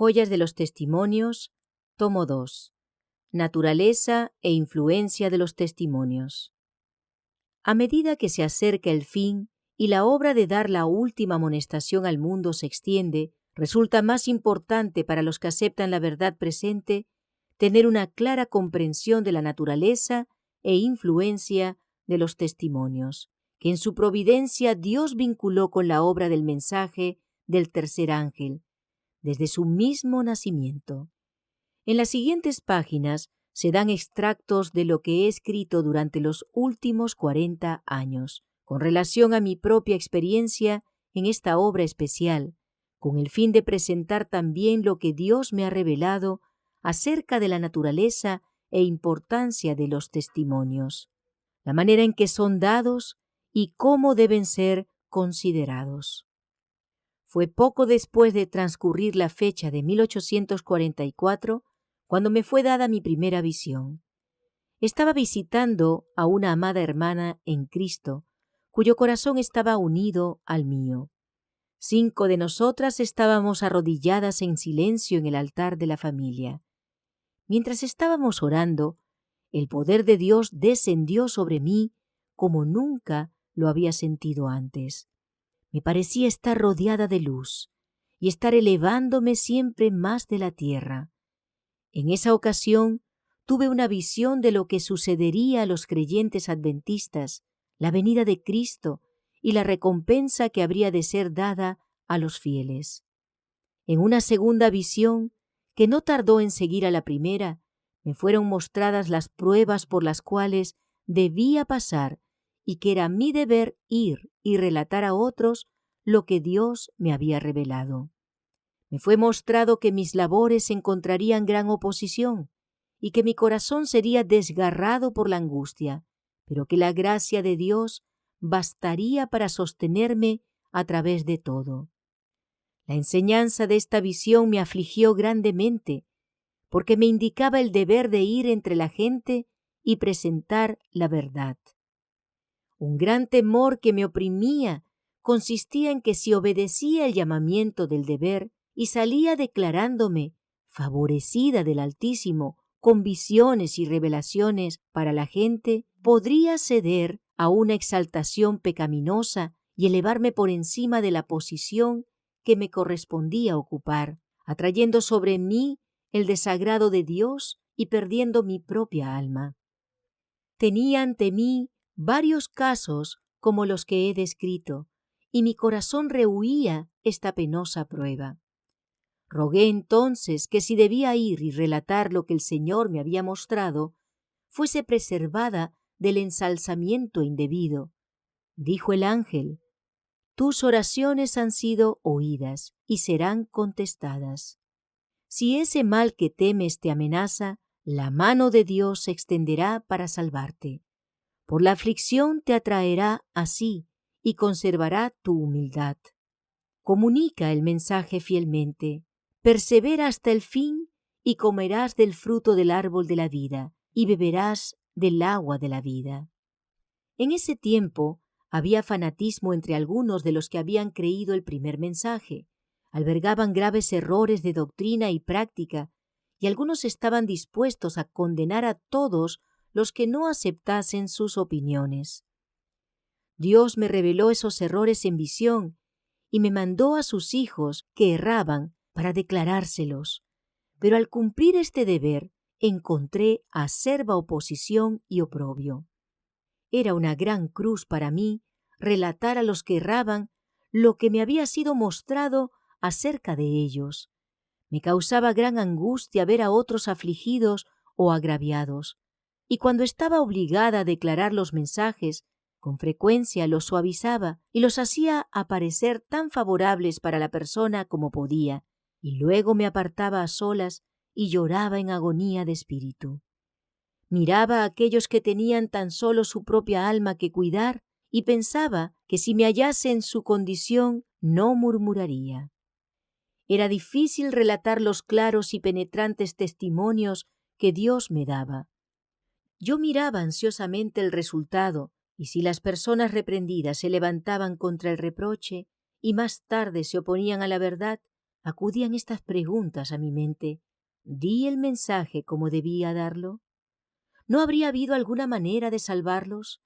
Joyas de los Testimonios, tomo 2. Naturaleza e influencia de los testimonios. A medida que se acerca el fin y la obra de dar la última amonestación al mundo se extiende, resulta más importante para los que aceptan la verdad presente tener una clara comprensión de la naturaleza e influencia de los testimonios, que en su providencia Dios vinculó con la obra del mensaje del tercer ángel, desde su mismo nacimiento. En las siguientes páginas se dan extractos de lo que he escrito durante los últimos 40 años, con relación a mi propia experiencia en esta obra especial, con el fin de presentar también lo que Dios me ha revelado acerca de la naturaleza e importancia de los testimonios, la manera en que son dados y cómo deben ser considerados. Fue poco después de transcurrir la fecha de 1844 cuando me fue dada mi primera visión. Estaba visitando a una amada hermana en Cristo, cuyo corazón estaba unido al mío. 5 de nosotras estábamos arrodilladas en silencio en el altar de la familia. Mientras estábamos orando, el poder de Dios descendió sobre mí como nunca lo había sentido antes. Me parecía estar rodeada de luz y estar elevándome siempre más de la tierra. En esa ocasión tuve una visión de lo que sucedería a los creyentes adventistas, la venida de Cristo y la recompensa que habría de ser dada a los fieles. En una segunda visión, que no tardó en seguir a la primera, me fueron mostradas las pruebas por las cuales debía pasar y que era mi deber ir y relatar a otros lo que Dios me había revelado. Me fue mostrado que mis labores encontrarían gran oposición y que mi corazón sería desgarrado por la angustia, pero que la gracia de Dios bastaría para sostenerme a través de todo. La enseñanza de esta visión me afligió grandemente, porque me indicaba el deber de ir entre la gente y presentar la verdad. Un gran temor que me oprimía consistía en que si obedecía el llamamiento del deber y salía declarándome favorecida del Altísimo con visiones y revelaciones para la gente, podría ceder a una exaltación pecaminosa y elevarme por encima de la posición que me correspondía ocupar, atrayendo sobre mí el desagrado de Dios y perdiendo mi propia alma. Tenía ante mí varios casos como los que he descrito, y mi corazón rehuía esta penosa prueba. Rogué entonces que si debía ir y relatar lo que el Señor me había mostrado, fuese preservada del ensalzamiento indebido. Dijo el ángel: tus oraciones han sido oídas y serán contestadas. Si ese mal que temes te amenaza, la mano de Dios se extenderá para salvarte. Por la aflicción te atraerá a sí y conservará tu humildad. Comunica el mensaje fielmente, persevera hasta el fin y comerás del fruto del árbol de la vida y beberás del agua de la vida. En ese tiempo había fanatismo entre algunos de los que habían creído el primer mensaje. Albergaban graves errores de doctrina y práctica, y algunos estaban dispuestos a condenar a todos los que no aceptasen sus opiniones. Dios me reveló esos errores en visión y me mandó a sus hijos que erraban para declarárselos. Pero al cumplir este deber, encontré acerba oposición y oprobio. Era una gran cruz para mí relatar a los que erraban lo que me había sido mostrado acerca de ellos. Me causaba gran angustia ver a otros afligidos o agraviados, y cuando estaba obligada a declarar los mensajes, con frecuencia los suavizaba y los hacía aparecer tan favorables para la persona como podía, y luego me apartaba a solas y lloraba en agonía de espíritu. Miraba a aquellos que tenían tan solo su propia alma que cuidar y pensaba que si me hallase en su condición no murmuraría. Era difícil relatar los claros y penetrantes testimonios que Dios me daba. Yo miraba ansiosamente el resultado, y si las personas reprendidas se levantaban contra el reproche y más tarde se oponían a la verdad, Acudían estas preguntas a mi mente. ¿Di el mensaje como debía darlo? ¿No habría habido alguna manera de salvarlos?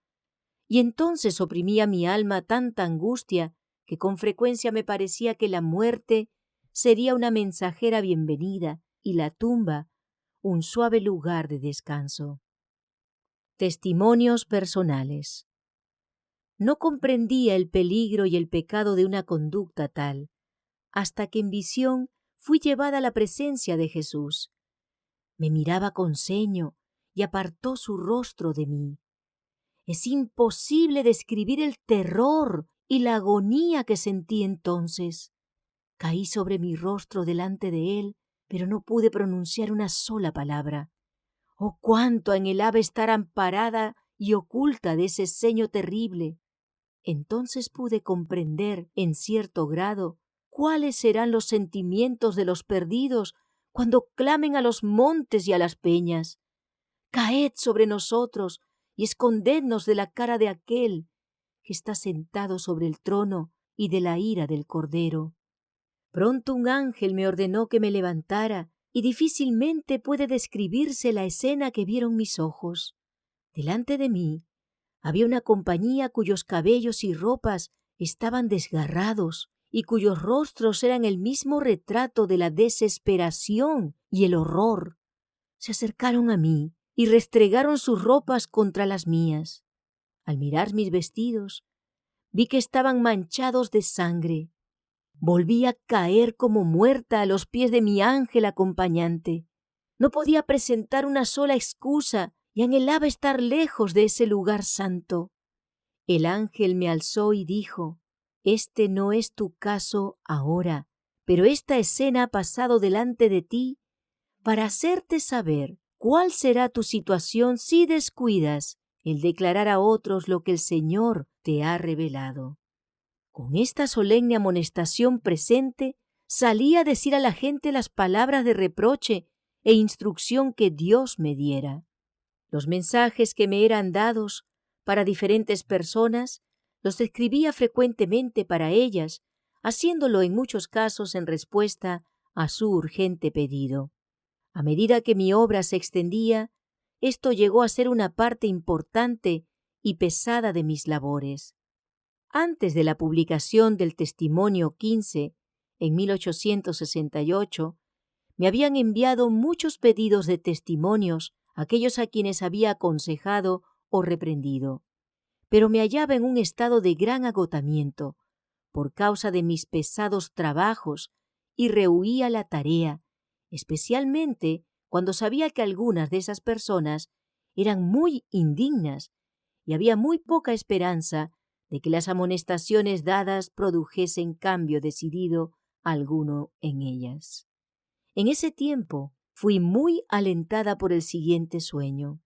Y entonces oprimía mi alma tanta angustia que con frecuencia me parecía que la muerte sería una mensajera bienvenida y la tumba un suave lugar de descanso. Testimonios personales. No comprendía el peligro y el pecado de una conducta tal, hasta que en visión fui llevada a la presencia de Jesús. Me miraba con ceño y apartó su rostro de mí. Es imposible describir el terror y la agonía que sentí entonces. Caí sobre mi rostro delante de él, pero no pude pronunciar una sola palabra. Oh, cuánto anhelaba estar amparada y oculta de ese ceño terrible. Entonces pude comprender, en cierto grado, cuáles serán los sentimientos de los perdidos cuando clamen a los montes y a las peñas. Caed sobre nosotros y escondednos de la cara de aquel que está sentado sobre el trono y de la ira del Cordero. Pronto un ángel me ordenó que me levantara, y difícilmente puede describirse la escena que vieron mis ojos. Delante de mí había una compañía cuyos cabellos y ropas estaban desgarrados y cuyos rostros eran el mismo retrato de la desesperación y el horror. Se acercaron a mí y restregaron sus ropas contra las mías. Al mirar mis vestidos, vi que estaban manchados de sangre. Volví a caer como muerta a los pies de mi ángel acompañante. No podía presentar una sola excusa y anhelaba estar lejos de ese lugar santo. El ángel me alzó y dijo: «Este no es tu caso ahora, pero esta escena ha pasado delante de ti para hacerte saber cuál será tu situación si descuidas el declarar a otros lo que el Señor te ha revelado». Con esta solemne amonestación presente, salí a decir a la gente las palabras de reproche e instrucción que Dios me diera. Los mensajes que me eran dados para diferentes personas los escribía frecuentemente para ellas, haciéndolo en muchos casos en respuesta a su urgente pedido. A medida que mi obra se extendía, esto llegó a ser una parte importante y pesada de mis labores. Antes de la publicación del Testimonio 15, en 1868, me habían enviado muchos pedidos de testimonios aquellos a quienes había aconsejado o reprendido, pero me hallaba en un estado de gran agotamiento por causa de mis pesados trabajos y rehuía la tarea, especialmente cuando sabía que algunas de esas personas eran muy indignas y había muy poca esperanza de que las amonestaciones dadas produjesen cambio decidido alguno en ellas. En ese tiempo fui muy alentada por el siguiente sueño.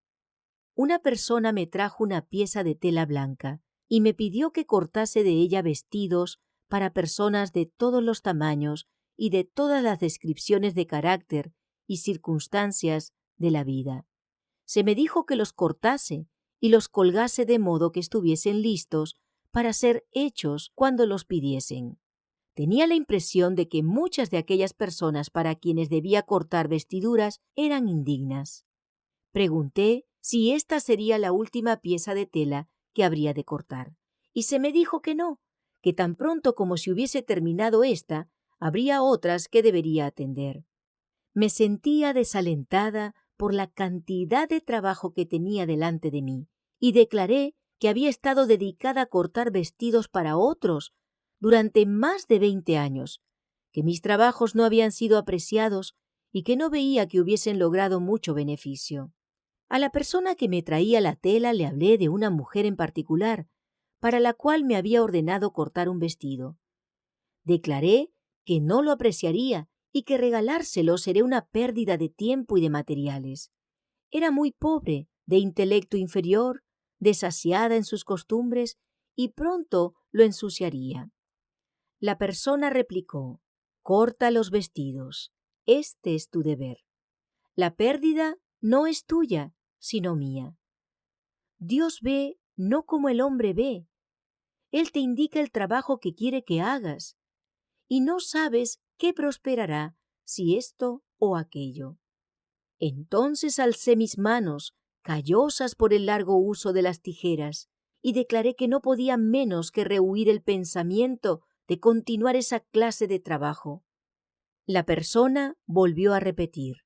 Una persona me trajo una pieza de tela blanca y me pidió que cortase de ella vestidos para personas de todos los tamaños y de todas las descripciones de carácter y circunstancias de la vida. Se me dijo que los cortase y los colgase de modo que estuviesen listos para ser hechos cuando los pidiesen. Tenía la impresión de que muchas de aquellas personas para quienes debía cortar vestiduras eran indignas. Pregunté si esta sería la última pieza de tela que habría de cortar, y se me dijo que no, que tan pronto como se hubiese terminado esta, habría otras que debería atender. Me sentía desalentada por la cantidad de trabajo que tenía delante de mí, y declaré que había estado dedicada a cortar vestidos para otros durante más de 20 años, que mis trabajos no habían sido apreciados y que no veía que hubiesen logrado mucho beneficio. A la persona que me traía la tela le hablé de una mujer en particular, para la cual me había ordenado cortar un vestido. Declaré que no lo apreciaría y que regalárselo sería una pérdida de tiempo y de materiales. Era muy pobre, de intelecto inferior, desasiada en sus costumbres y pronto lo ensuciaría. La persona replicó: «Corta los vestidos. Este es tu deber. La pérdida no es tuya, sino mía. Dios ve no como el hombre ve. Él te indica el trabajo que quiere que hagas, y no sabes ¿qué prosperará si esto o aquello? Entonces alcé mis manos, callosas por el largo uso de las tijeras, y declaré que no podía menos que rehuir el pensamiento de continuar esa clase de trabajo. La persona volvió a repetir: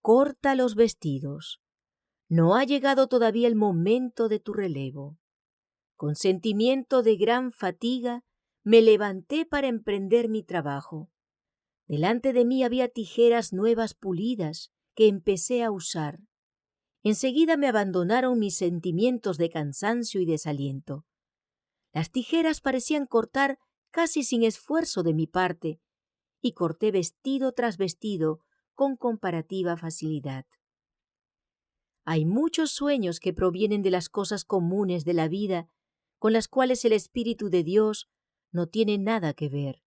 «Corta los vestidos. No ha llegado todavía el momento de tu relevo». Con sentimiento de gran fatiga, me levanté para emprender mi trabajo. Delante de mí había tijeras nuevas pulidas que empecé a usar. Enseguida me abandonaron mis sentimientos de cansancio y desaliento. Las tijeras parecían cortar casi sin esfuerzo de mi parte, y corté vestido tras vestido con comparativa facilidad. Hay muchos sueños que provienen de las cosas comunes de la vida, con las cuales el Espíritu de Dios no tiene nada que ver.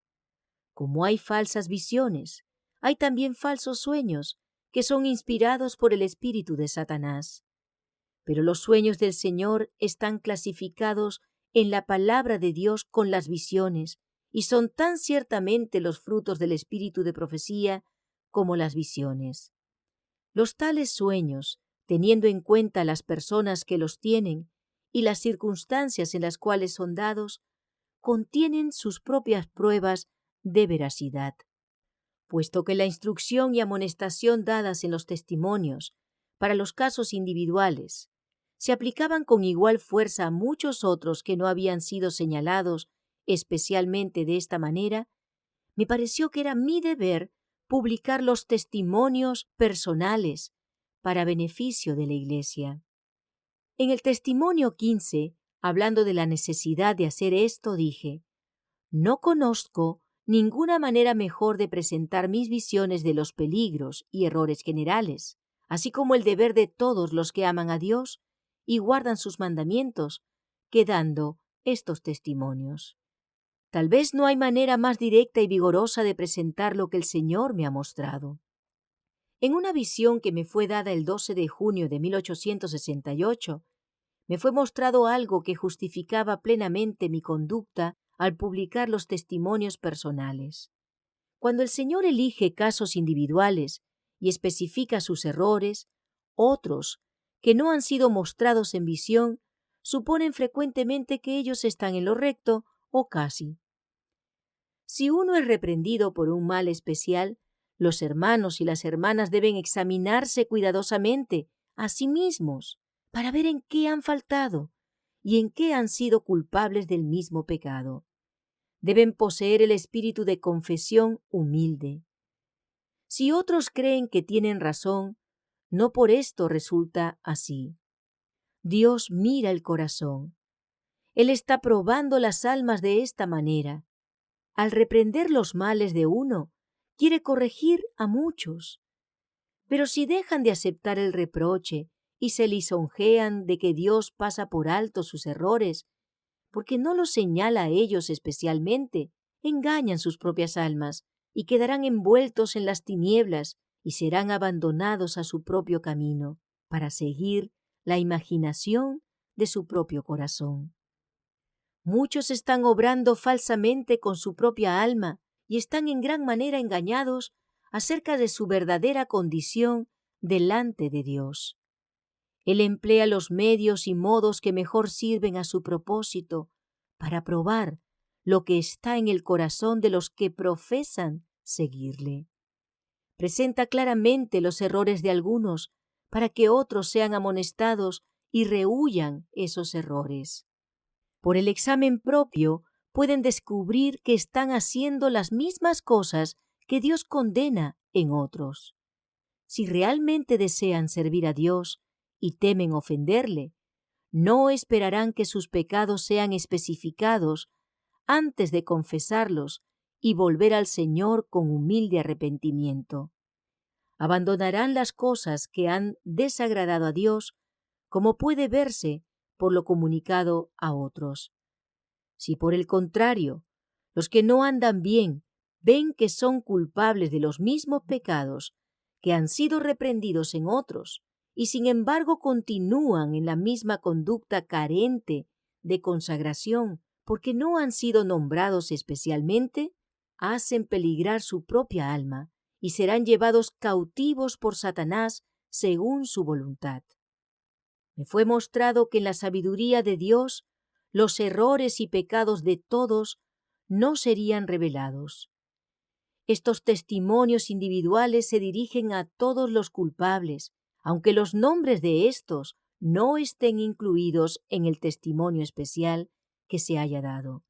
Como hay falsas visiones, hay también falsos sueños que son inspirados por el espíritu de Satanás. Pero los sueños del Señor están clasificados en la palabra de Dios con las visiones, y son tan ciertamente los frutos del espíritu de profecía como las visiones. Los tales sueños, teniendo en cuenta las personas que los tienen y las circunstancias en las cuales son dados, contienen sus propias pruebas de veracidad. Puesto que la instrucción y amonestación dadas en los testimonios para los casos individuales se aplicaban con igual fuerza a muchos otros que no habían sido señalados especialmente de esta manera, me pareció que era mi deber publicar los testimonios personales para beneficio de la Iglesia. En el testimonio 15, hablando de la necesidad de hacer esto, dije: «No conozco ninguna manera mejor de presentar mis visiones de los peligros y errores generales, así como el deber de todos los que aman a Dios y guardan sus mandamientos, que dando estos testimonios. Tal vez no hay manera más directa y vigorosa de presentar lo que el Señor me ha mostrado. En una visión que me fue dada el 12 de junio de 1868, me fue mostrado algo que justificaba plenamente mi conducta al publicar los testimonios personales. Cuando el Señor elige casos individuales y especifica sus errores, otros, que no han sido mostrados en visión, suponen frecuentemente que ellos están en lo recto o casi. Si uno es reprendido por un mal especial, los hermanos y las hermanas deben examinarse cuidadosamente a sí mismos para ver en qué han faltado y en qué han sido culpables del mismo pecado. Deben poseer el espíritu de confesión humilde. Si otros creen que tienen razón, no por esto resulta así. Dios mira el corazón. Él está probando las almas de esta manera. Al reprender los males de uno, quiere corregir a muchos. Pero si dejan de aceptar el reproche y se lisonjean de que Dios pasa por alto sus errores, porque no los señala a ellos especialmente, engañan sus propias almas y quedarán envueltos en las tinieblas y serán abandonados a su propio camino para seguir la imaginación de su propio corazón. Muchos están obrando falsamente con su propia alma y están en gran manera engañados acerca de su verdadera condición delante de Dios. Él emplea los medios y modos que mejor sirven a su propósito para probar lo que está en el corazón de los que profesan seguirle. Presenta claramente los errores de algunos para que otros sean amonestados y rehuyan esos errores. Por el examen propio pueden descubrir que están haciendo las mismas cosas que Dios condena en otros. Si realmente desean servir a Dios y temen ofenderle, no esperarán que sus pecados sean especificados antes de confesarlos y volver al Señor con humilde arrepentimiento. Abandonarán las cosas que han desagradado a Dios, como puede verse por lo comunicado a otros. Si por el contrario, los que no andan bien ven que son culpables de los mismos pecados que han sido reprendidos en otros, y sin embargo continúan en la misma conducta carente de consagración porque no han sido nombrados especialmente, hacen peligrar su propia alma y serán llevados cautivos por Satanás según su voluntad. Me fue mostrado que en la sabiduría de Dios los errores y pecados de todos no serían revelados. Estos testimonios individuales se dirigen a todos los culpables, aunque los nombres de estos no estén incluidos en el testimonio especial que se haya dado.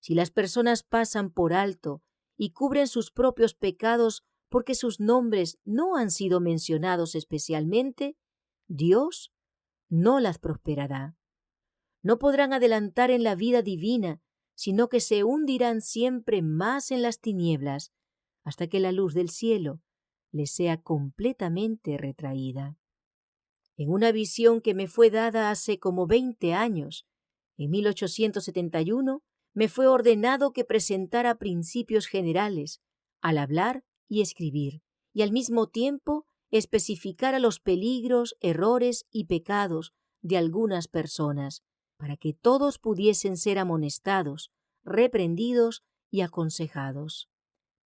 Si las personas pasan por alto y cubren sus propios pecados porque sus nombres no han sido mencionados especialmente, Dios no las prosperará. No podrán adelantar en la vida divina, sino que se hundirán siempre más en las tinieblas, hasta que la luz del cielo les sea completamente retraída. En una visión que me fue dada hace como 20 años, en 1871, me fue ordenado que presentara principios generales al hablar y escribir, y al mismo tiempo especificara los peligros, errores y pecados de algunas personas, para que todos pudiesen ser amonestados, reprendidos y aconsejados.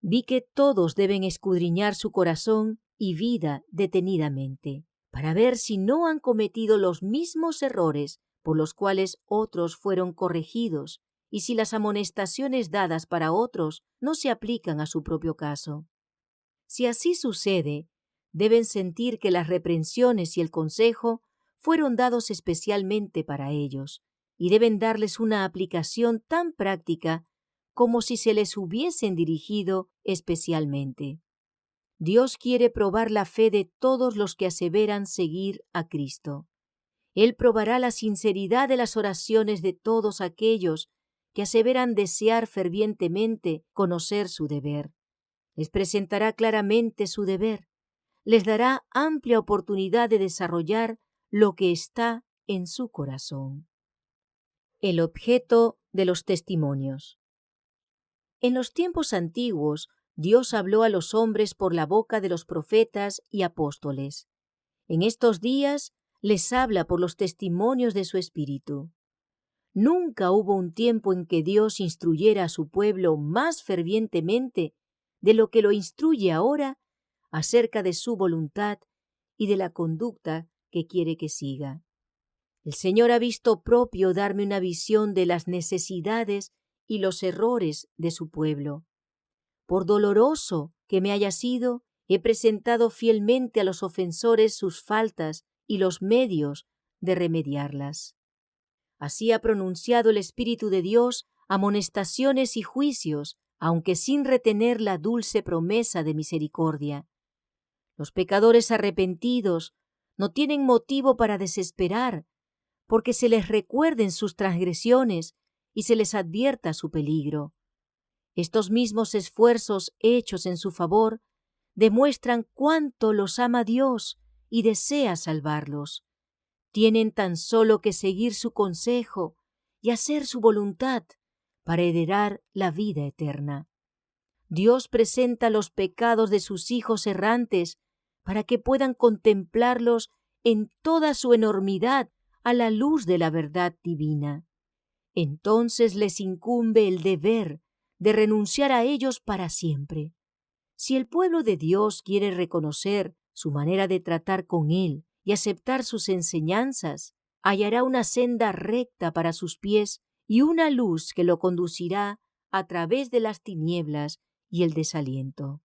Vi que todos deben escudriñar su corazón y vida detenidamente, para ver si no han cometido los mismos errores por los cuales otros fueron corregidos, y si las amonestaciones dadas para otros no se aplican a su propio caso. Si así sucede, deben sentir que las reprensiones y el consejo fueron dados especialmente para ellos, y deben darles una aplicación tan práctica como si se les hubiesen dirigido especialmente. Dios quiere probar la fe de todos los que aseveran seguir a Cristo. Él probará la sinceridad de las oraciones de todos aquellos que aseveran desear fervientemente conocer su deber. Les presentará claramente su deber. Les dará amplia oportunidad de desarrollar lo que está en su corazón. El objeto de los testimonios. En los tiempos antiguos, Dios habló a los hombres por la boca de los profetas y apóstoles. En estos días les habla por los testimonios de su Espíritu. Nunca hubo un tiempo en que Dios instruyera a su pueblo más fervientemente de lo que lo instruye ahora acerca de su voluntad y de la conducta que quiere que siga. El Señor ha visto propio darme una visión de las necesidades y los errores de su pueblo. Por doloroso que me haya sido, he presentado fielmente a los ofensores sus faltas y los medios de remediarlas. Así ha pronunciado el Espíritu de Dios amonestaciones y juicios, aunque sin retener la dulce promesa de misericordia. Los pecadores arrepentidos no tienen motivo para desesperar, porque se les recuerden sus transgresiones y se les advierta su peligro. Estos mismos esfuerzos hechos en su favor demuestran cuánto los ama Dios y desea salvarlos. Tienen tan solo que seguir su consejo y hacer su voluntad para heredar la vida eterna. Dios presenta los pecados de sus hijos errantes para que puedan contemplarlos en toda su enormidad a la luz de la verdad divina. Entonces les incumbe el deber de renunciar a ellos para siempre. Si el pueblo de Dios quiere reconocer su manera de tratar con Él y aceptar sus enseñanzas, hallará una senda recta para sus pies y una luz que lo conducirá a través de las tinieblas y el desaliento.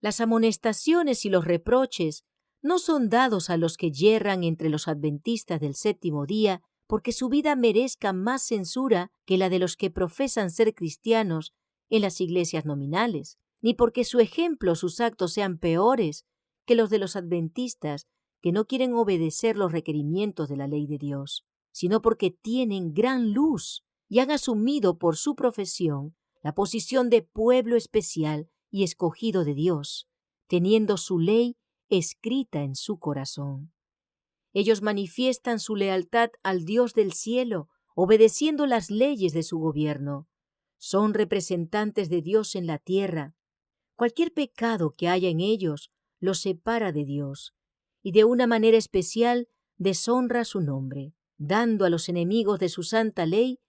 Las amonestaciones y los reproches no son dados a los que yerran entre los adventistas del séptimo día porque su vida merezca más censura que la de los que profesan ser cristianos en las iglesias nominales, ni porque su ejemplo o sus actos sean peores que los de los adventistas que no quieren obedecer los requerimientos de la ley de Dios, sino porque tienen gran luz y han asumido por su profesión la posición de pueblo especial y escogido de Dios, teniendo su ley escrita en su corazón. Ellos manifiestan su lealtad al Dios del cielo, obedeciendo las leyes de su gobierno. Son representantes de Dios en la tierra. Cualquier pecado que haya en ellos los separa de Dios, y de una manera especial deshonra su nombre, dando a los enemigos de su santa ley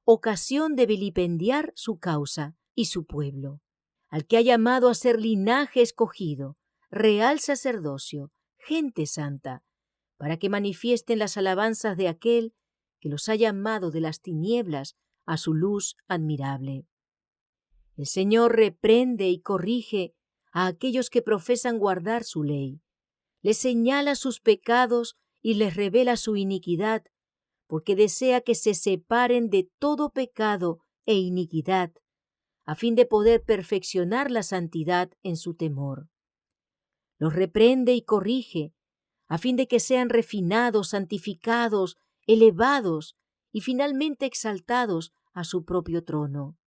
ocasión de vilipendiar su causa y su pueblo, al que ha llamado a ser linaje escogido, real sacerdocio, gente santa, para que manifiesten las alabanzas de aquel que los ha llamado de las tinieblas a su luz admirable. El Señor reprende y corrige a aquellos que profesan guardar su ley, les señala sus pecados y les revela su iniquidad, porque desea que se separen de todo pecado e iniquidad, a fin de poder perfeccionar la santidad en su temor. Los reprende y corrige, a fin de que sean refinados, santificados, elevados y finalmente exaltados a su propio trono.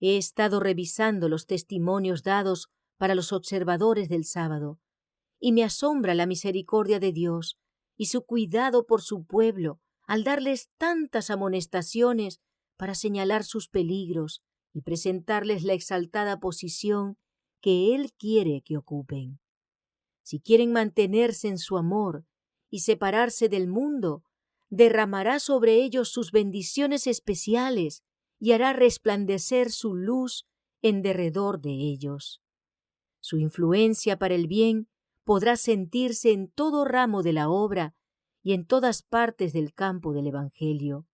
He estado revisando los testimonios dados para los observadores del sábado, y me asombra la misericordia de Dios y su cuidado por su pueblo al darles tantas amonestaciones para señalar sus peligros y presentarles la exaltada posición que Él quiere que ocupen. Si quieren mantenerse en su amor y separarse del mundo, derramará sobre ellos sus bendiciones especiales y hará resplandecer su luz en derredor de ellos. Su influencia para el bien podrá sentirse en todo ramo de la obra y en todas partes del campo del Evangelio.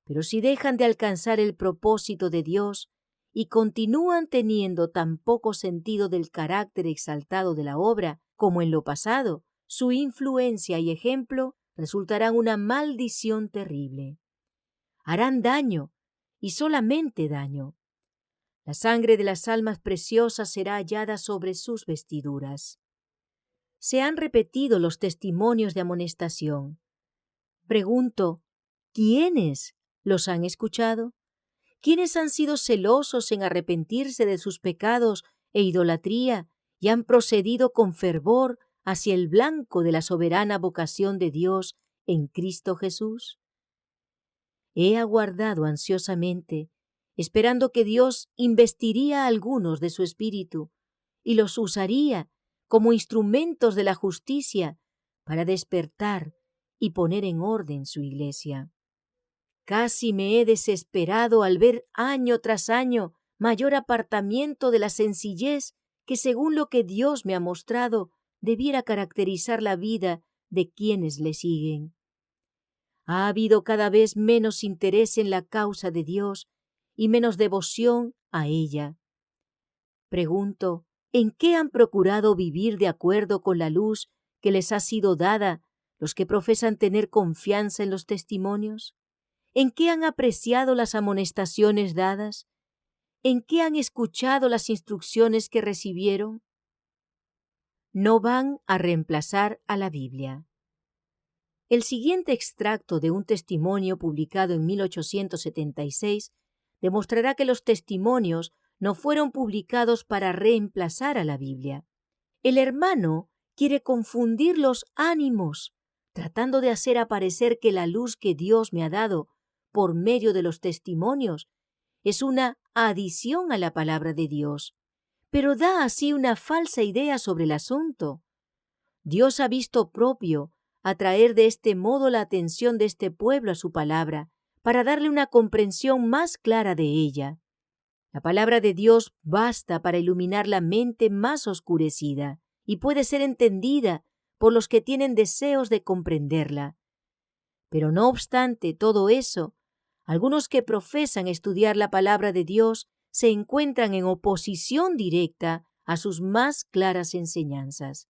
Pero si dejan de alcanzar el propósito de Dios y continúan teniendo tan poco sentido del carácter exaltado de la obra como en lo pasado, su influencia y ejemplo resultarán una maldición terrible. Harán daño, y solamente daño. La sangre de las almas preciosas será hallada sobre sus vestiduras. Se han repetido los testimonios de amonestación. Pregunto, ¿quiénes los han escuchado? ¿Quiénes han sido celosos en arrepentirse de sus pecados e idolatría y han procedido con fervor hacia el blanco de la soberana vocación de Dios en Cristo Jesús? He aguardado ansiosamente, esperando que Dios investiría a algunos de su espíritu y los usaría como instrumentos de la justicia para despertar y poner en orden su iglesia. Casi me he desesperado al ver año tras año mayor apartamiento de la sencillez que, según lo que Dios me ha mostrado, debiera caracterizar la vida de quienes le siguen. Ha habido cada vez menos interés en la causa de Dios y menos devoción a ella. Pregunto, ¿en qué han procurado vivir de acuerdo con la luz que les ha sido dada los que profesan tener confianza en los testimonios? ¿En qué han apreciado las amonestaciones dadas? ¿En qué han escuchado las instrucciones que recibieron? No van a reemplazar a la Biblia. El siguiente extracto de un testimonio publicado en 1876 demostrará que los testimonios no fueron publicados para reemplazar a la Biblia. El hermano quiere confundir los ánimos, tratando de hacer aparecer que la luz que Dios me ha dado por medio de los testimonios es una adición a la palabra de Dios, pero da así una falsa idea sobre el asunto. Dios ha visto propio atraer de este modo la atención de este pueblo a su palabra, para darle una comprensión más clara de ella. La palabra de Dios basta para iluminar la mente más oscurecida y puede ser entendida por los que tienen deseos de comprenderla. Pero no obstante todo eso, algunos que profesan estudiar la palabra de Dios se encuentran en oposición directa a sus más claras enseñanzas.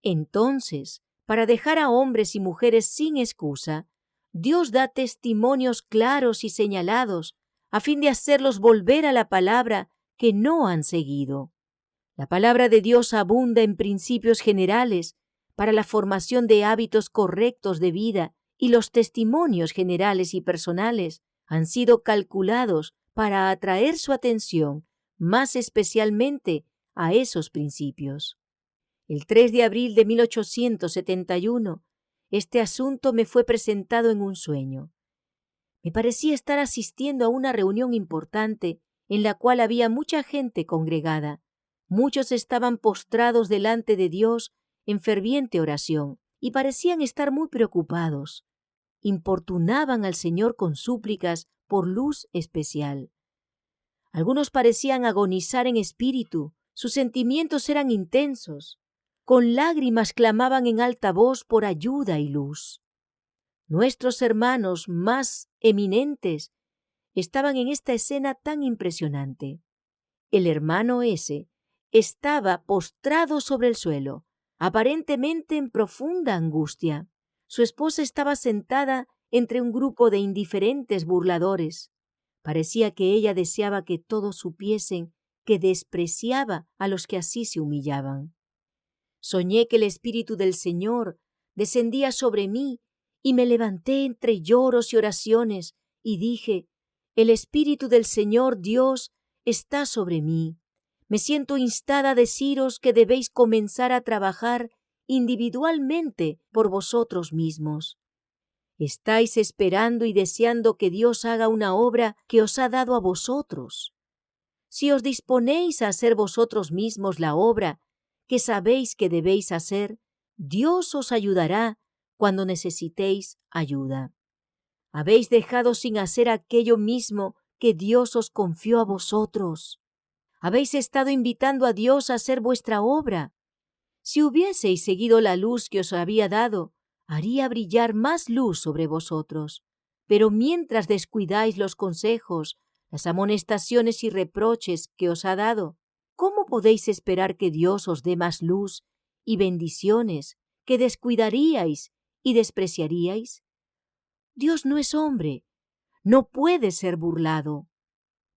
Entonces, para dejar a hombres y mujeres sin excusa, Dios da testimonios claros y señalados a fin de hacerlos volver a la palabra que no han seguido. La palabra de Dios abunda en principios generales para la formación de hábitos correctos de vida y los testimonios generales y personales han sido calculados para atraer su atención más especialmente a esos principios. El 3 de abril de 1871, este asunto me fue presentado en un sueño. Me parecía estar asistiendo a una reunión importante en la cual había mucha gente congregada. Muchos estaban postrados delante de Dios en ferviente oración y parecían estar muy preocupados. Importunaban al Señor con súplicas por luz especial. Algunos parecían agonizar en espíritu, sus sentimientos eran intensos. Con lágrimas clamaban en alta voz por ayuda y luz. Nuestros hermanos más eminentes estaban en esta escena tan impresionante. El hermano S. estaba postrado sobre el suelo, aparentemente en profunda angustia. Su esposa estaba sentada entre un grupo de indiferentes burladores. Parecía que ella deseaba que todos supiesen que despreciaba a los que así se humillaban. Soñé que el Espíritu del Señor descendía sobre mí y me levanté entre lloros y oraciones y dije: el Espíritu del Señor Dios está sobre mí. Me siento instada a deciros que debéis comenzar a trabajar individualmente por vosotros mismos. Estáis esperando y deseando que Dios haga una obra que os ha dado a vosotros. Si os disponéis a hacer vosotros mismos la obra que sabéis que debéis hacer, Dios os ayudará cuando necesitéis ayuda. Habéis dejado sin hacer aquello mismo que Dios os confió a vosotros. Habéis estado invitando a Dios a hacer vuestra obra. Si hubieseis seguido la luz que os había dado, haría brillar más luz sobre vosotros. Pero mientras descuidáis los consejos, las amonestaciones y reproches que os ha dado, ¿cómo podéis esperar que Dios os dé más luz y bendiciones que descuidaríais y despreciaríais? Dios no es hombre, no puede ser burlado.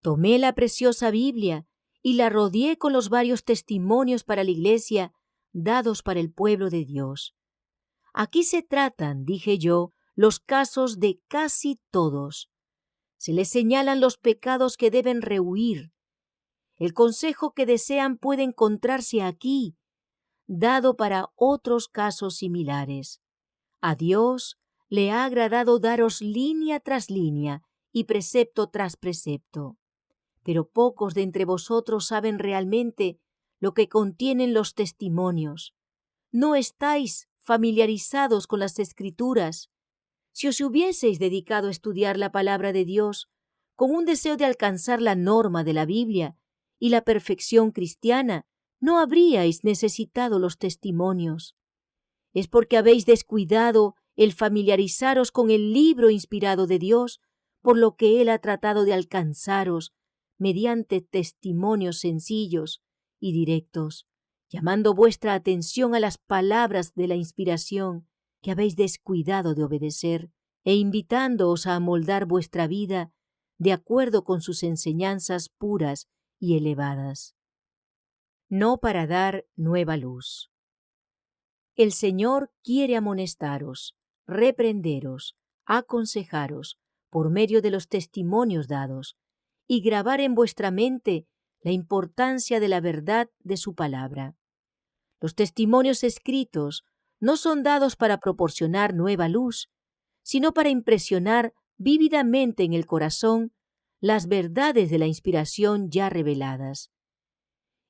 Tomé la preciosa Biblia y la rodeé con los varios testimonios para la Iglesia dados para el pueblo de Dios. Aquí se tratan, dije yo, los casos de casi todos. Se les señalan los pecados que deben rehuir. El consejo que desean puede encontrarse aquí, dado para otros casos similares. A Dios le ha agradado daros línea tras línea y precepto tras precepto. Pero pocos de entre vosotros saben realmente lo que contienen los testimonios. No estáis familiarizados con las Escrituras. Si os hubieseis dedicado a estudiar la palabra de Dios con un deseo de alcanzar la norma de la Biblia y la perfección cristiana, no habríais necesitado los testimonios. Es porque habéis descuidado el familiarizaros con el libro inspirado de Dios, por lo que Él ha tratado de alcanzaros mediante testimonios sencillos y directos, llamando vuestra atención a las palabras de la inspiración que habéis descuidado de obedecer e invitándoos a amoldar vuestra vida de acuerdo con sus enseñanzas puras y elevadas. No para dar nueva luz. El Señor quiere amonestaros, reprenderos, aconsejaros por medio de los testimonios dados y grabar en vuestra mente la importancia de la verdad de su palabra. Los testimonios escritos no son dados para proporcionar nueva luz, sino para impresionar vívidamente en el corazón las verdades de la inspiración ya reveladas.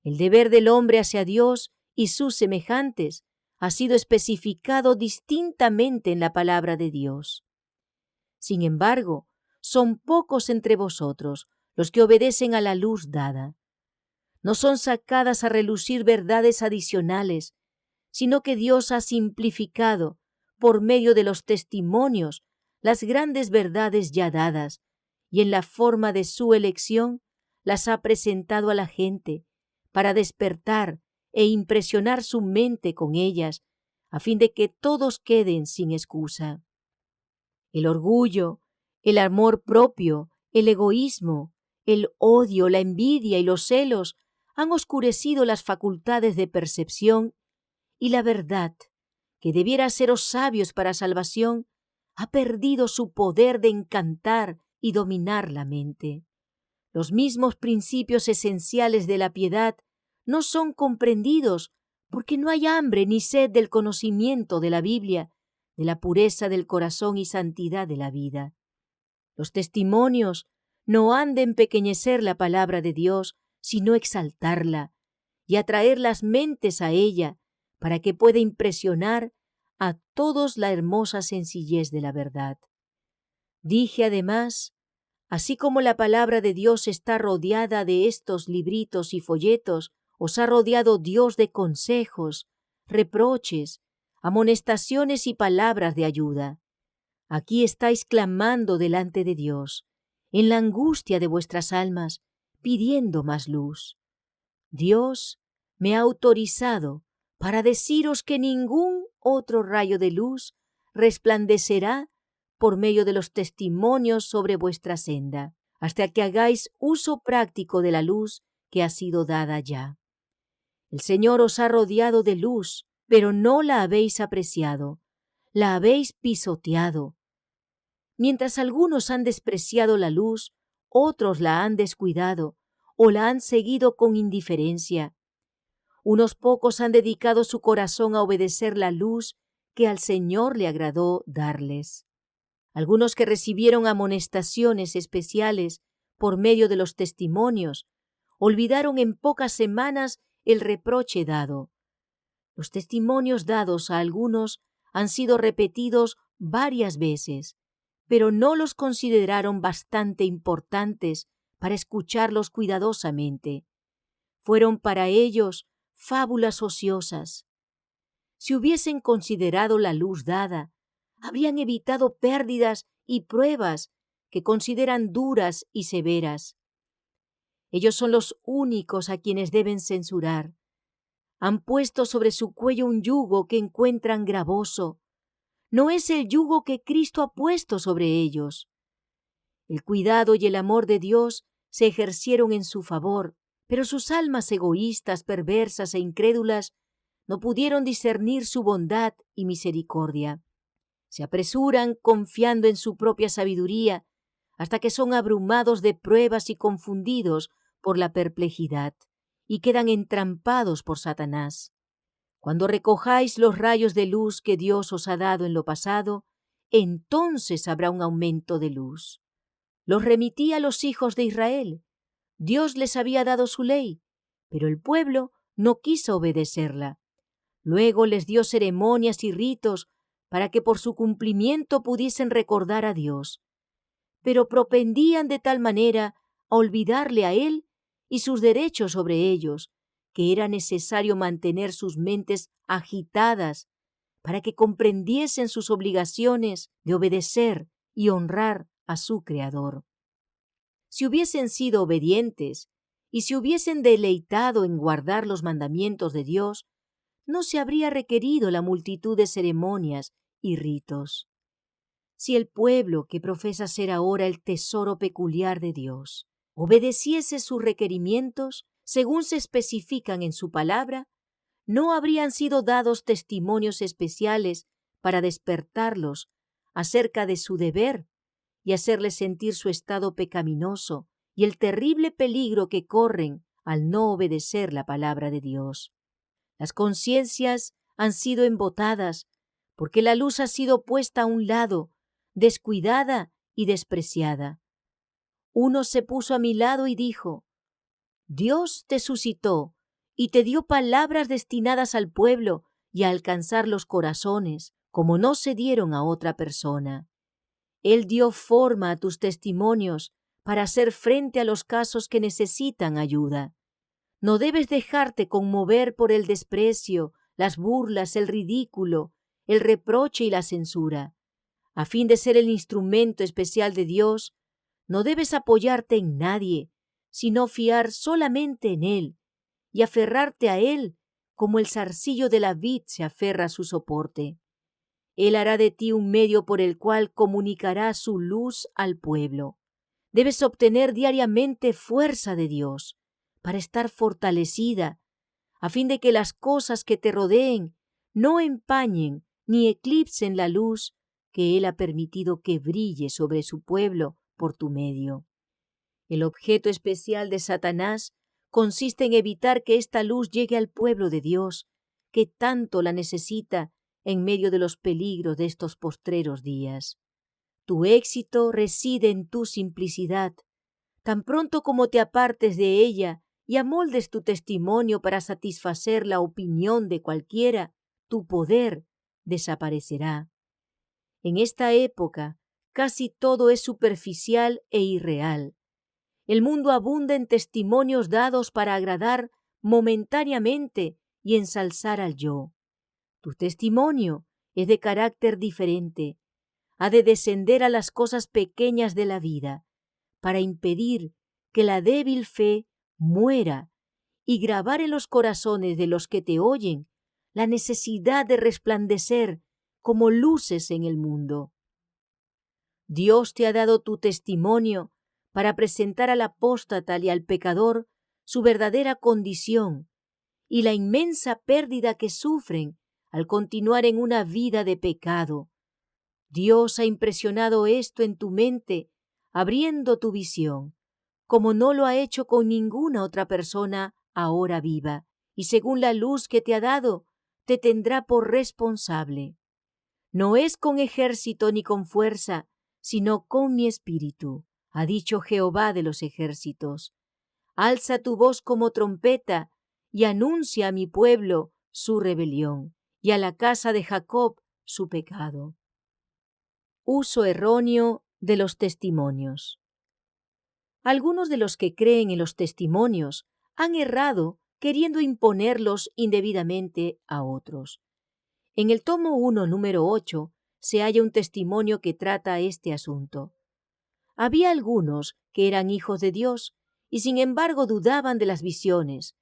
El deber del hombre hacia Dios y sus semejantes ha sido especificado distintamente en la palabra de Dios. Sin embargo, son pocos entre vosotros los que obedecen a la luz dada. No son sacadas a relucir verdades adicionales, sino que Dios ha simplificado, por medio de los testimonios, las grandes verdades ya dadas, y en la forma de su elección las ha presentado a la gente, para despertar e impresionar su mente con ellas, a fin de que todos queden sin excusa. El orgullo, el amor propio, el egoísmo, el odio, la envidia y los celos han oscurecido las facultades de percepción y la verdad, que debiera haceros sabios para salvación, ha perdido su poder de encantar y dominar la mente. Los mismos principios esenciales de la piedad no son comprendidos porque no hay hambre ni sed del conocimiento de la Biblia, de la pureza del corazón y santidad de la vida. Los testimonios no han de empequeñecer la palabra de Dios, sino exaltarla y atraer las mentes a ella para que pueda impresionar a todos la hermosa sencillez de la verdad. Dije además, Así como la palabra de Dios está rodeada de estos libritos y folletos, os ha rodeado Dios de consejos, reproches, amonestaciones y palabras de ayuda. Aquí estáis clamando delante de Dios, en la angustia de vuestras almas, pidiendo más luz. Dios me ha autorizado para deciros que ningún otro rayo de luz resplandecerá por medio de los testimonios sobre vuestra senda, hasta que hagáis uso práctico de la luz que ha sido dada ya. El Señor os ha rodeado de luz, pero no la habéis apreciado, la habéis pisoteado. Mientras algunos han despreciado la luz, otros la han descuidado o la han seguido con indiferencia. Unos pocos han dedicado su corazón a obedecer la luz que al Señor le agradó darles. Algunos que recibieron amonestaciones especiales por medio de los testimonios, olvidaron en pocas semanas el reproche dado. Los testimonios dados a algunos han sido repetidos varias veces, pero no los consideraron bastante importantes para escucharlos cuidadosamente. Fueron para ellos fábulas ociosas. Si hubiesen considerado la luz dada, habrían evitado pérdidas y pruebas que consideran duras y severas. Ellos son los únicos a quienes deben censurar. Han puesto sobre su cuello un yugo que encuentran gravoso. No es el yugo que Cristo ha puesto sobre ellos. El cuidado y el amor de Dios se ejercieron en su favor, pero sus almas egoístas, perversas e incrédulas no pudieron discernir su bondad y misericordia. Se apresuran confiando en su propia sabiduría hasta que son abrumados de pruebas y confundidos por la perplejidad y quedan entrampados por Satanás. Cuando recojáis los rayos de luz que Dios os ha dado en lo pasado, entonces habrá un aumento de luz. Los remití a los hijos de Israel. Dios les había dado su ley, pero el pueblo no quiso obedecerla. Luego les dio ceremonias y ritos para que por su cumplimiento pudiesen recordar a Dios. Pero propendían de tal manera a olvidarle a Él y sus derechos sobre ellos, que era necesario mantener sus mentes agitadas para que comprendiesen sus obligaciones de obedecer y honrar a su Creador. Si hubiesen sido obedientes y se hubiesen deleitado en guardar los mandamientos de Dios, no se habría requerido la multitud de ceremonias y ritos. Si el pueblo, que profesa ser ahora el tesoro peculiar de Dios, obedeciese sus requerimientos según se especifican en su palabra, no habrían sido dados testimonios especiales para despertarlos acerca de su deber y hacerles sentir su estado pecaminoso y el terrible peligro que corren al no obedecer la palabra de Dios. Las conciencias han sido embotadas porque la luz ha sido puesta a un lado, descuidada y despreciada. Uno se puso a mi lado y dijo: Dios te suscitó y te dio palabras destinadas al pueblo y a alcanzar los corazones, como no se dieron a otra persona. Él dio forma a tus testimonios para hacer frente a los casos que necesitan ayuda. No debes dejarte conmover por el desprecio, las burlas, el ridículo, el reproche y la censura. A fin de ser el instrumento especial de Dios, no debes apoyarte en nadie, sino fiar solamente en Él y aferrarte a Él como el zarcillo de la vid se aferra a su soporte. Él hará de ti un medio por el cual comunicará su luz al pueblo. Debes obtener diariamente fuerza de Dios para estar fortalecida, a fin de que las cosas que te rodeen no empañen ni eclipsen la luz que Él ha permitido que brille sobre su pueblo por tu medio. El objeto especial de Satanás consiste en evitar que esta luz llegue al pueblo de Dios, que tanto la necesita en medio de los peligros de estos postreros días. Tu éxito reside en tu simplicidad. Tan pronto como te apartes de ella y amoldes tu testimonio para satisfacer la opinión de cualquiera, tu poder desaparecerá. En esta época, casi todo es superficial e irreal. El mundo abunda en testimonios dados para agradar momentáneamente y ensalzar al yo. Tu testimonio es de carácter diferente. Ha de descender a las cosas pequeñas de la vida para impedir que la débil fe muera y grabar en los corazones de los que te oyen la necesidad de resplandecer como luces en el mundo. Dios te ha dado tu testimonio para presentar al apóstata y al pecador su verdadera condición y la inmensa pérdida que sufren al continuar en una vida de pecado. Dios ha impresionado esto en tu mente, abriendo tu visión, como no lo ha hecho con ninguna otra persona ahora viva, y según la luz que te ha dado, te tendrá por responsable. No es con ejército ni con fuerza, sino con mi espíritu, ha dicho Jehová de los ejércitos. Alza tu voz como trompeta y anuncia a mi pueblo su rebelión y a la casa de Jacob su pecado. Uso erróneo de los testimonios. Algunos de los que creen en los testimonios han errado queriendo imponerlos indebidamente a otros. En el tomo 1, número 8, se halla un testimonio que trata este asunto. Había algunos que eran hijos de Dios y sin embargo dudaban de las visiones.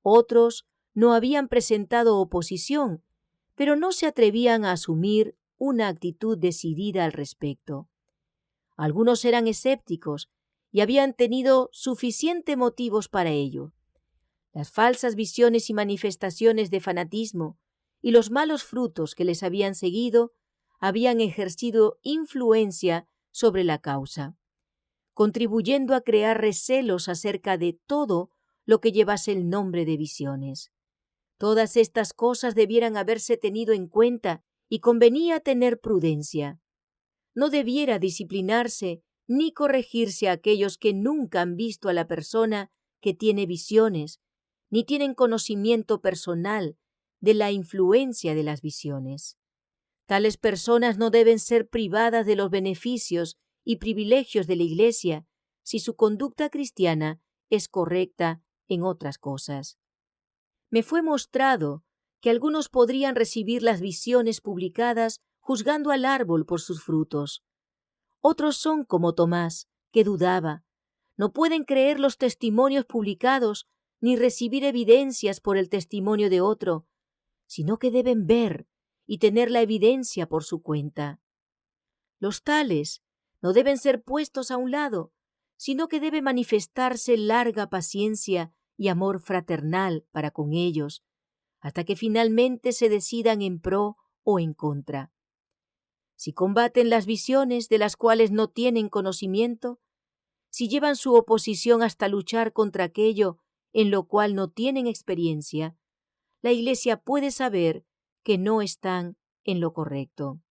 Otros no habían presentado oposición, pero no se atrevían a asumir una actitud decidida al respecto. Algunos eran escépticos y habían tenido suficientes motivos para ello. Las falsas visiones y manifestaciones de fanatismo y los malos frutos que les habían seguido habían ejercido influencia sobre la causa, contribuyendo a crear recelos acerca de todo lo que llevase el nombre de visiones. Todas estas cosas debieran haberse tenido en cuenta y convenía tener prudencia. No debiera disciplinarse ni corregirse a aquellos que nunca han visto a la persona que tiene visiones, ni tienen conocimiento personal de la influencia de las visiones. Tales personas no deben ser privadas de los beneficios y privilegios de la Iglesia si su conducta cristiana es correcta en otras cosas. Me fue mostrado que algunos podrían recibir las visiones publicadas juzgando al árbol por sus frutos. Otros son como Tomás, que dudaba. No pueden creer los testimonios publicados ni recibir evidencias por el testimonio de otro, sino que deben ver y tener la evidencia por su cuenta. Los tales no deben ser puestos a un lado, sino que debe manifestarse larga paciencia y amor fraternal para con ellos, hasta que finalmente se decidan en pro o en contra. Si combaten las visiones de las cuales no tienen conocimiento, si llevan su oposición hasta luchar contra aquello en lo cual no tienen experiencia, la Iglesia puede saber que no están en lo correcto.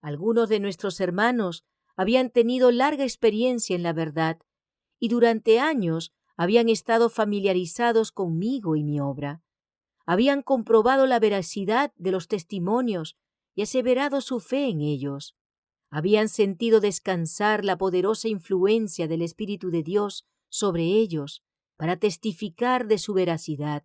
Algunos de nuestros hermanos habían tenido larga experiencia en la verdad y durante años habían estado familiarizados conmigo y mi obra. Habían comprobado la veracidad de los testimonios y aseverado su fe en ellos. Habían sentido descansar la poderosa influencia del Espíritu de Dios sobre ellos para testificar de su veracidad.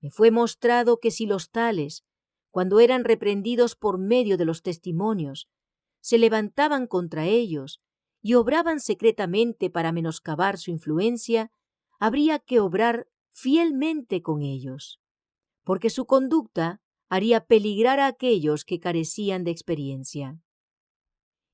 Me fue mostrado que si los tales, cuando eran reprendidos por medio de los testimonios, se levantaban contra ellos y obraban secretamente para menoscabar su influencia, habría que obrar fielmente con ellos, porque su conducta haría peligrar a aquellos que carecían de experiencia.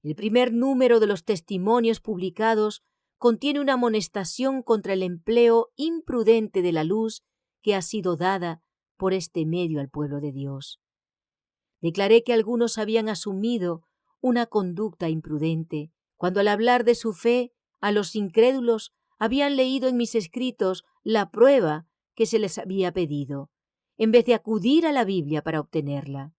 El primer número de los testimonios publicados contiene una amonestación contra el empleo imprudente de la luz que ha sido dada por este medio al pueblo de Dios. Declaré que algunos habían asumido una conducta imprudente, cuando al hablar de su fe a los incrédulos habían leído en mis escritos la prueba que se les había pedido, en vez de acudir a la Biblia para obtenerla.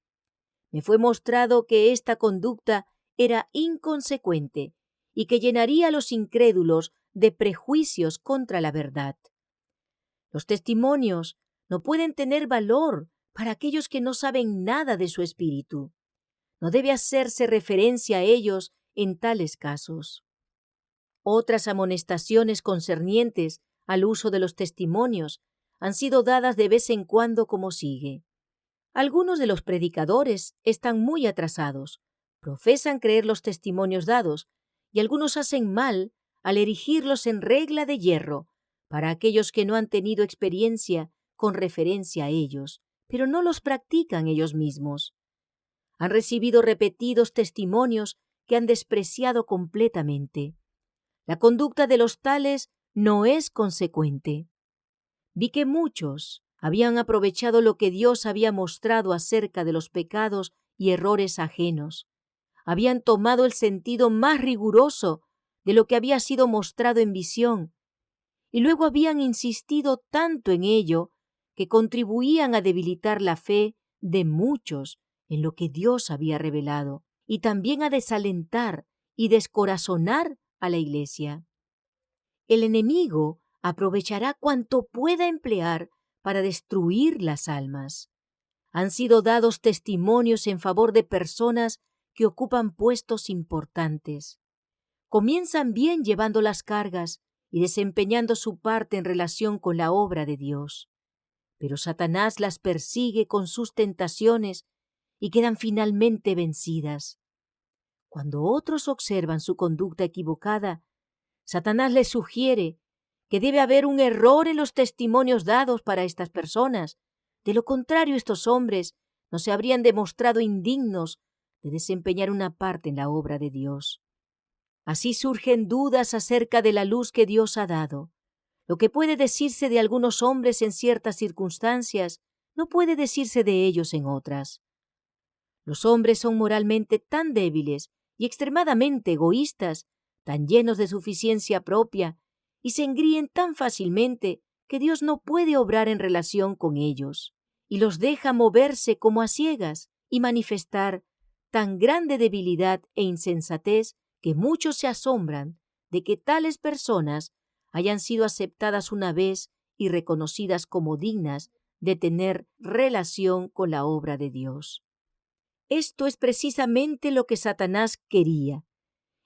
Me fue mostrado que esta conducta era inconsecuente y que llenaría a los incrédulos de prejuicios contra la verdad. Los testimonios no pueden tener valor para aquellos que no saben nada de su espíritu. No debe hacerse referencia a ellos en tales casos. Otras amonestaciones concernientes al uso de los testimonios han sido dadas de vez en cuando como sigue. Algunos de los predicadores están muy atrasados, profesan creer los testimonios dados, y algunos hacen mal al erigirlos en regla de hierro para aquellos que no han tenido experiencia con referencia a ellos, pero no los practican ellos mismos. Han recibido repetidos testimonios que han despreciado completamente. La conducta de los tales no es consecuente. Vi que muchos habían aprovechado lo que Dios había mostrado acerca de los pecados y errores ajenos. Habían tomado el sentido más riguroso de lo que había sido mostrado en visión, y luego habían insistido tanto en ello que contribuían a debilitar la fe de muchos en lo que Dios había revelado, y también a desalentar y descorazonar a la Iglesia. El enemigo aprovechará cuanto pueda emplear para destruir las almas. Han sido dados testimonios en favor de personas que ocupan puestos importantes. Comienzan bien llevando las cargas y desempeñando su parte en relación con la obra de Dios. Pero Satanás las persigue con sus tentaciones y quedan finalmente vencidas. Cuando otros observan su conducta equivocada, Satanás les sugiere que debe haber un error en los testimonios dados para estas personas. De lo contrario, estos hombres no se habrían demostrado indignos de desempeñar una parte en la obra de Dios. Así surgen dudas acerca de la luz que Dios ha dado. Lo que puede decirse de algunos hombres en ciertas circunstancias no puede decirse de ellos en otras. Los hombres son moralmente tan débiles y extremadamente egoístas, tan llenos de suficiencia propia, y se engríen tan fácilmente que Dios no puede obrar en relación con ellos, y los deja moverse como a ciegas y manifestar tan grande debilidad e insensatez que muchos se asombran de que tales personas hayan sido aceptadas una vez y reconocidas como dignas de tener relación con la obra de Dios. Esto es precisamente lo que Satanás quería.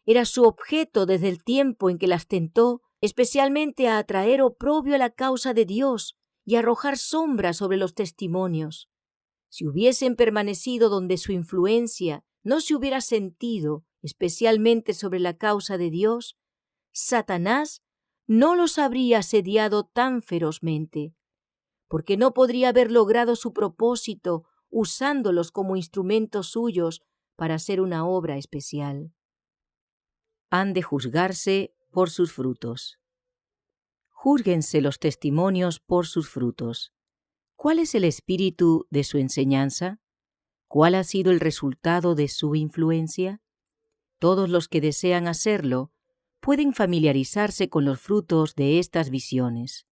Era su objeto desde el tiempo en que las tentó, especialmente a atraer oprobio a la causa de Dios y arrojar sombra sobre los testimonios. Si hubiesen permanecido donde su influencia no se hubiera sentido, especialmente sobre la causa de Dios, Satanás no los habría asediado tan ferozmente, porque no podría haber logrado su propósito usándolos como instrumentos suyos para hacer una obra especial. Han de juzgarse por sus frutos. Júzguense los testimonios por sus frutos. ¿Cuál es el espíritu de su enseñanza? ¿Cuál ha sido el resultado de su influencia? Todos los que desean hacerlo pueden familiarizarse con los frutos de estas visiones.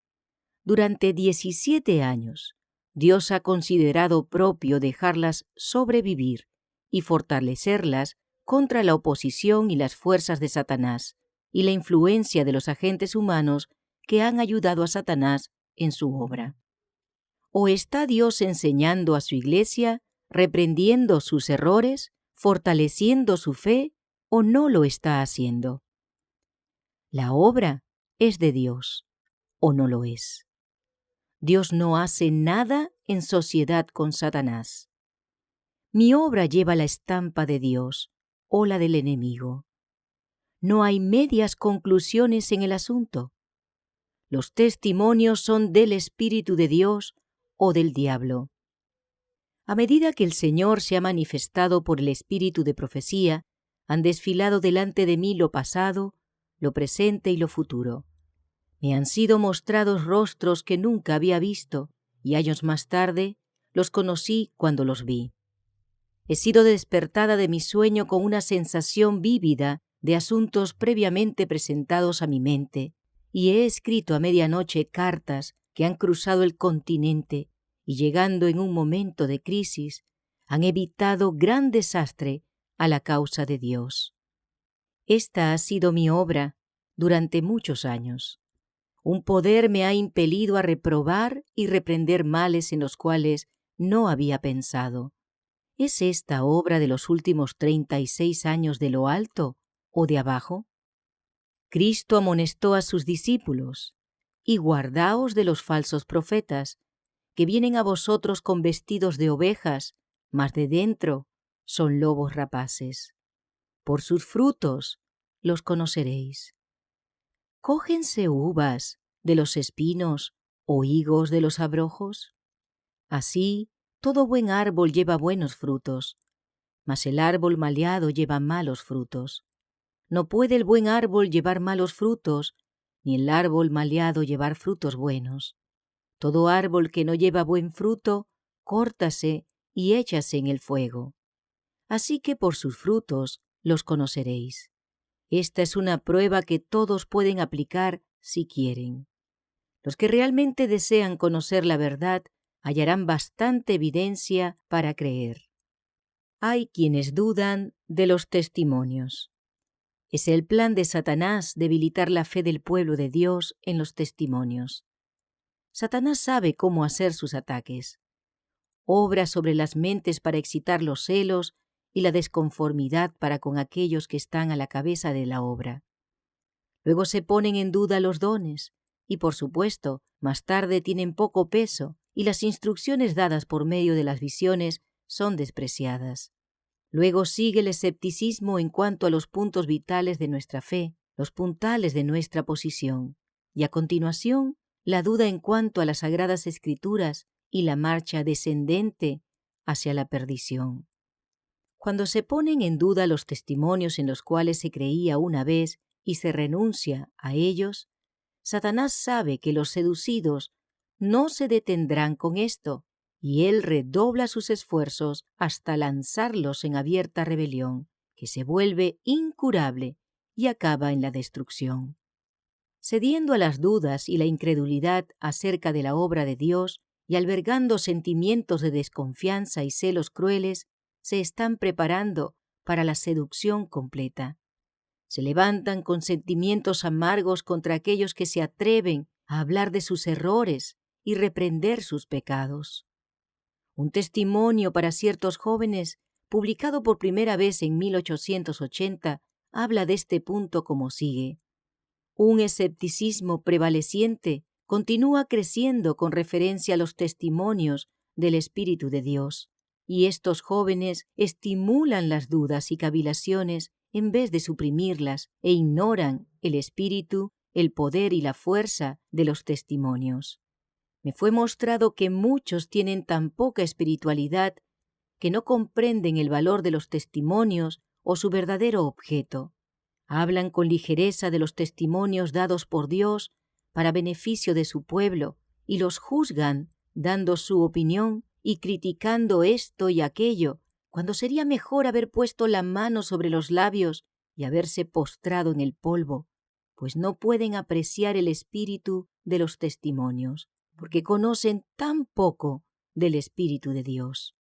Durante 17 años, Dios ha considerado propio dejarlas sobrevivir y fortalecerlas contra la oposición y las fuerzas de Satanás y la influencia de los agentes humanos que han ayudado a Satanás en su obra. ¿O está Dios enseñando a su iglesia, reprendiendo sus errores, fortaleciendo su fe, o no lo está haciendo? La obra es de Dios, ¿o no lo es? Dios no hace nada en sociedad con Satanás. Mi obra lleva la estampa de Dios o la del enemigo. No hay medias conclusiones en el asunto. Los testimonios son del Espíritu de Dios o del diablo. A medida que el Señor se ha manifestado por el espíritu de profecía, han desfilado delante de mí lo pasado, lo presente y lo futuro. Me han sido mostrados rostros que nunca había visto, y años más tarde los conocí cuando los vi. He sido despertada de mi sueño con una sensación vívida de asuntos previamente presentados a mi mente, y he escrito a medianoche cartas que han cruzado el continente y, llegando en un momento de crisis, han evitado gran desastre a la causa de Dios. Esta ha sido mi obra durante muchos años. Un poder me ha impelido a reprobar y reprender males en los cuales no había pensado. ¿Es esta obra de los últimos 36 años de lo alto o de abajo? Cristo amonestó a sus discípulos: y guardaos de los falsos profetas, que vienen a vosotros con vestidos de ovejas, mas de dentro son lobos rapaces. Por sus frutos los conoceréis. ¿Cógense uvas de los espinos o higos de los abrojos? Así, todo buen árbol lleva buenos frutos, mas el árbol malhado lleva malos frutos. No puede el buen árbol llevar malos frutos, ni el árbol malhado llevar frutos buenos. Todo árbol que no lleva buen fruto, córtase y échase en el fuego. Así que por sus frutos los conoceréis. Esta es una prueba que todos pueden aplicar si quieren. Los que realmente desean conocer la verdad hallarán bastante evidencia para creer. Hay quienes dudan de los testimonios. Es el plan de Satanás debilitar la fe del pueblo de Dios en los testimonios. Satanás sabe cómo hacer sus ataques. Obra sobre las mentes para excitar los celos y la desconformidad para con aquellos que están a la cabeza de la obra. Luego se ponen en duda los dones y, por supuesto, más tarde tienen poco peso y las instrucciones dadas por medio de las visiones son despreciadas. Luego sigue el escepticismo en cuanto a los puntos vitales de nuestra fe, los puntales de nuestra posición, y a continuación la duda en cuanto a las sagradas escrituras y la marcha descendente hacia la perdición. Cuando se ponen en duda los testimonios en los cuales se creía una vez y se renuncia a ellos, Satanás sabe que los seducidos no se detendrán con esto, y él redobla sus esfuerzos hasta lanzarlos en abierta rebelión, que se vuelve incurable y acaba en la destrucción. Cediendo a las dudas y la incredulidad acerca de la obra de Dios y albergando sentimientos de desconfianza y celos crueles, se están preparando para la seducción completa. Se levantan con sentimientos amargos contra aquellos que se atreven a hablar de sus errores y reprender sus pecados. Un testimonio para ciertos jóvenes, publicado por primera vez en 1880, habla de este punto como sigue. Un escepticismo prevaleciente continúa creciendo con referencia a los testimonios del Espíritu de Dios, y estos jóvenes estimulan las dudas y cavilaciones en vez de suprimirlas e ignoran el espíritu, el poder y la fuerza de los testimonios. Me fue mostrado que muchos tienen tan poca espiritualidad que no comprenden el valor de los testimonios o su verdadero objeto. Hablan con ligereza de los testimonios dados por Dios para beneficio de su pueblo y los juzgan dando su opinión y criticando esto y aquello, cuando sería mejor haber puesto la mano sobre los labios y haberse postrado en el polvo, pues no pueden apreciar el espíritu de los testimonios, porque conocen tan poco del Espíritu de Dios.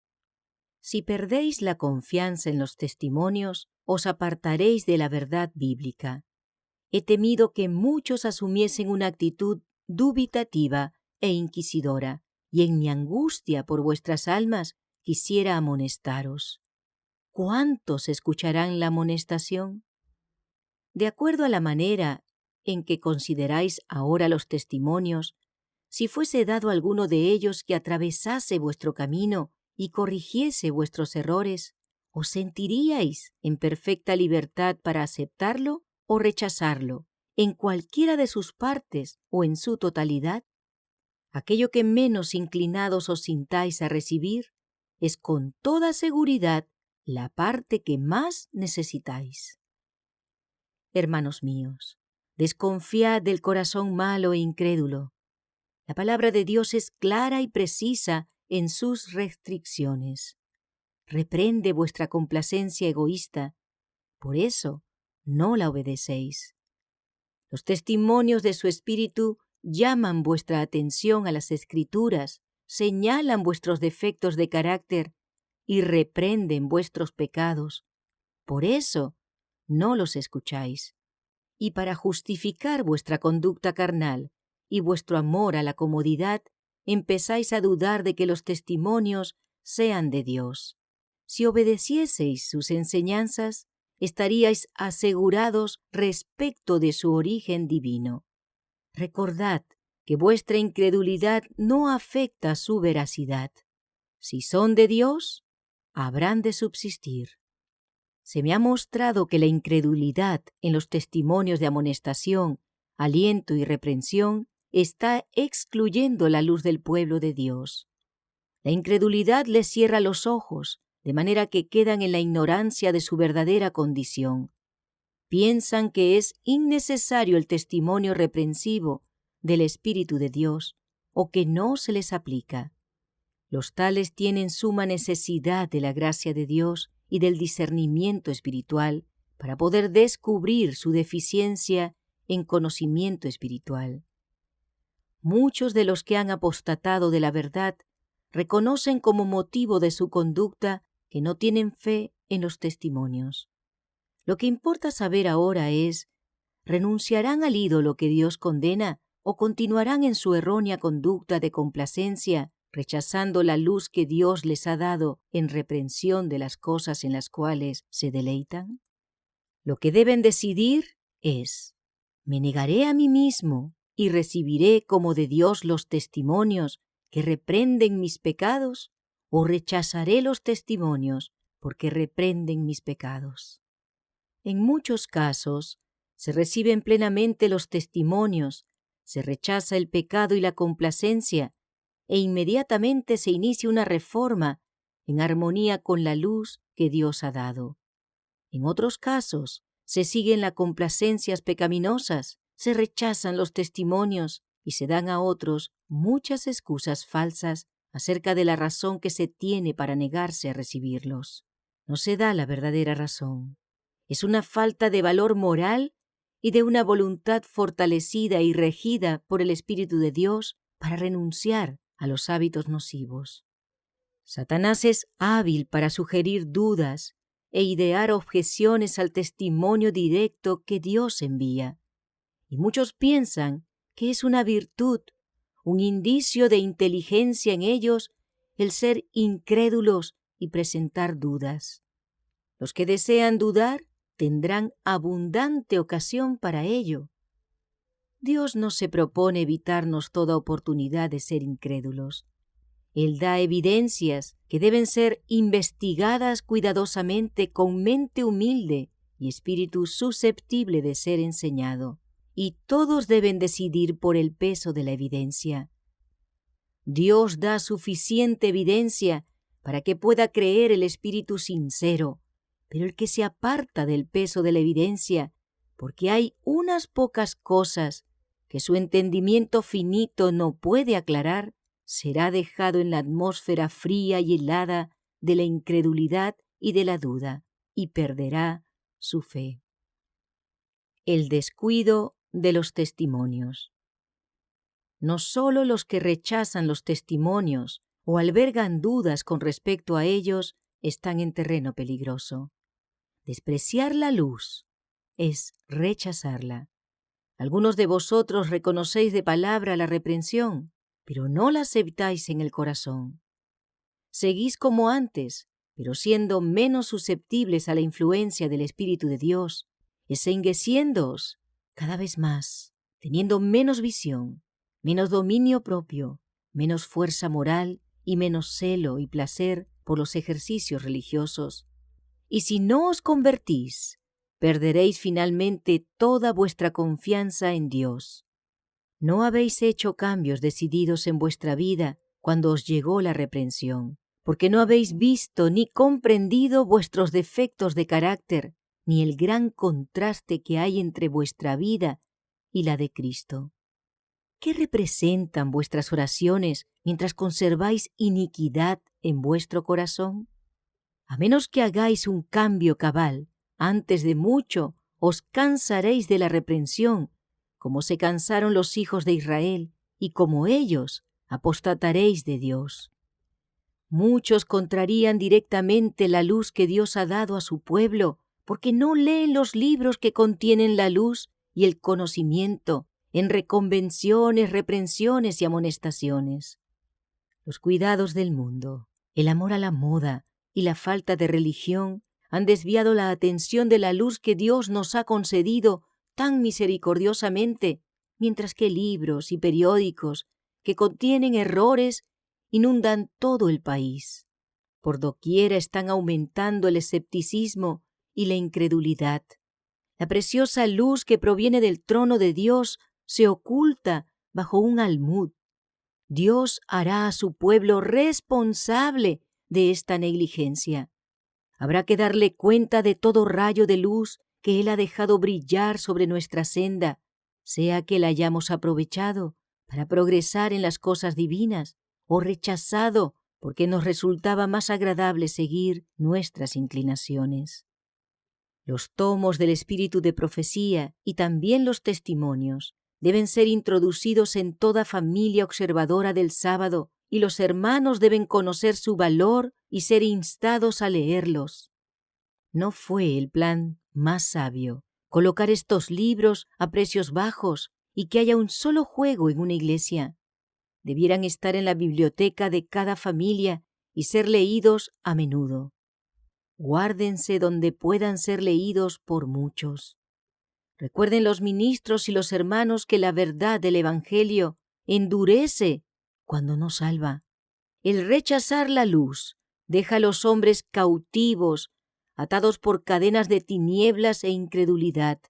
Si perdéis la confianza en los testimonios, os apartaréis de la verdad bíblica. He temido que muchos asumiesen una actitud dubitativa e inquisidora, y en mi angustia por vuestras almas quisiera amonestaros. ¿Cuántos escucharán la amonestación? De acuerdo a la manera en que consideráis ahora los testimonios, si fuese dado a alguno de ellos que atravesase vuestro camino y corrigiese vuestros errores, ¿os sentiríais en perfecta libertad para aceptarlo o rechazarlo, en cualquiera de sus partes o en su totalidad? Aquello que menos inclinados os sintáis a recibir es con toda seguridad la parte que más necesitáis. Hermanos míos, desconfiad del corazón malo e incrédulo. La palabra de Dios es clara y precisa en sus restricciones. Reprende vuestra complacencia egoísta, por eso no la obedecéis. Los testimonios de su Espíritu llaman vuestra atención a las Escrituras, señalan vuestros defectos de carácter y reprenden vuestros pecados. Por eso no los escucháis. Y para justificar vuestra conducta carnal y vuestro amor a la comodidad, empezáis a dudar de que los testimonios sean de Dios. Si obedecieseis sus enseñanzas, estaríais asegurados respecto de su origen divino. Recordad que vuestra incredulidad no afecta su veracidad. Si son de Dios, habrán de subsistir. Se me ha mostrado que la incredulidad en los testimonios de amonestación, aliento y reprensión está excluyendo la luz del pueblo de Dios. La incredulidad les cierra los ojos, de manera que quedan en la ignorancia de su verdadera condición. Piensan que es innecesario el testimonio reprensivo del Espíritu de Dios o que no se les aplica. Los tales tienen suma necesidad de la gracia de Dios y del discernimiento espiritual para poder descubrir su deficiencia en conocimiento espiritual. Muchos de los que han apostatado de la verdad reconocen como motivo de su conducta que no tienen fe en los testimonios. Lo que importa saber ahora es, ¿renunciarán al ídolo que Dios condena o continuarán en su errónea conducta de complacencia, rechazando la luz que Dios les ha dado en reprensión de las cosas en las cuales se deleitan? Lo que deben decidir es, ¿me negaré a mí mismo y recibiré como de Dios los testimonios que reprenden mis pecados, o rechazaré los testimonios porque reprenden mis pecados? En muchos casos, se reciben plenamente los testimonios, se rechaza el pecado y la complacencia, e inmediatamente se inicia una reforma en armonía con la luz que Dios ha dado. En otros casos, se siguen las complacencias pecaminosas, se rechazan los testimonios y se dan a otros muchas excusas falsas acerca de la razón que se tiene para negarse a recibirlos. No se da la verdadera razón. Es una falta de valor moral y de una voluntad fortalecida y regida por el Espíritu de Dios para renunciar a los hábitos nocivos. Satanás es hábil para sugerir dudas e idear objeciones al testimonio directo que Dios envía. Y muchos piensan que es una virtud, un indicio de inteligencia en ellos, el ser incrédulos y presentar dudas. Los que desean dudar tendrán abundante ocasión para ello. Dios no se propone evitarnos toda oportunidad de ser incrédulos. Él da evidencias que deben ser investigadas cuidadosamente con mente humilde y espíritu susceptible de ser enseñado, y todos deben decidir por el peso de la evidencia. Dios da suficiente evidencia para que pueda creer el espíritu sincero, pero el que se aparta del peso de la evidencia, porque hay unas pocas cosas que su entendimiento finito no puede aclarar, será dejado en la atmósfera fría y helada de la incredulidad y de la duda, y perderá su fe. El descuido de los testimonios. No solo los que rechazan los testimonios o albergan dudas con respecto a ellos están en terreno peligroso. Despreciar la luz es rechazarla. Algunos de vosotros reconocéis de palabra la reprensión, pero no la aceptáis en el corazón. Seguís como antes, pero siendo menos susceptibles a la influencia del Espíritu de Dios, encegueciéndoos cada vez más, teniendo menos visión, menos dominio propio, menos fuerza moral y menos celo y placer por los ejercicios religiosos. Y si no os convertís, perderéis finalmente toda vuestra confianza en Dios. No habéis hecho cambios decididos en vuestra vida cuando os llegó la reprensión, porque no habéis visto ni comprendido vuestros defectos de carácter, ni el gran contraste que hay entre vuestra vida y la de Cristo. ¿Qué representan vuestras oraciones mientras conserváis iniquidad en vuestro corazón? A menos que hagáis un cambio cabal, antes de mucho os cansaréis de la reprensión, como se cansaron los hijos de Israel, y como ellos apostataréis de Dios. Muchos contrarían directamente la luz que Dios ha dado a su pueblo, porque no leen los libros que contienen la luz y el conocimiento en reconvenciones, reprensiones y amonestaciones. Los cuidados del mundo, el amor a la moda y la falta de religión han desviado la atención de la luz que Dios nos ha concedido tan misericordiosamente, mientras que libros y periódicos que contienen errores inundan todo el país. Por doquiera están aumentando el escepticismo y la incredulidad. La preciosa luz que proviene del trono de Dios se oculta bajo un almud. Dios hará a su pueblo responsable de esta negligencia. Habrá que darle cuenta de todo rayo de luz que Él ha dejado brillar sobre nuestra senda, sea que la hayamos aprovechado para progresar en las cosas divinas o rechazado porque nos resultaba más agradable seguir nuestras inclinaciones. Los tomos del espíritu de profecía y también los testimonios deben ser introducidos en toda familia observadora del sábado, y los hermanos deben conocer su valor y ser instados a leerlos. ¿No fue el plan más sabio colocar estos libros a precios bajos y que haya un solo juego en una iglesia? Debieran estar en la biblioteca de cada familia y ser leídos a menudo. Guárdense donde puedan ser leídos por muchos. Recuerden los ministros y los hermanos que la verdad del Evangelio endurece cuando no salva. El rechazar la luz deja a los hombres cautivos, atados por cadenas de tinieblas e incredulidad.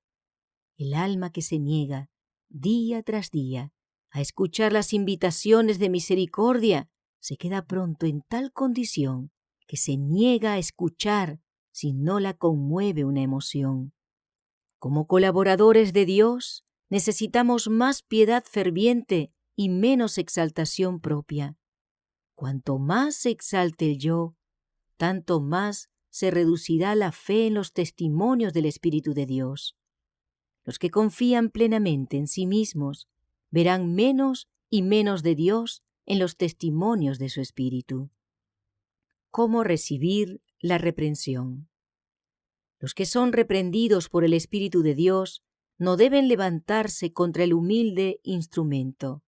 El alma que se niega, día tras día, a escuchar las invitaciones de misericordia, se queda pronto en tal condición que se niega a escuchar si no la conmueve una emoción. Como colaboradores de Dios, necesitamos más piedad ferviente y menos exaltación propia. Cuanto más se exalte el yo, tanto más se reducirá la fe en los testimonios del Espíritu de Dios. Los que confían plenamente en sí mismos verán menos y menos de Dios en los testimonios de su Espíritu. ¿Cómo recibir la reprensión? Los que son reprendidos por el Espíritu de Dios no deben levantarse contra el humilde instrumento.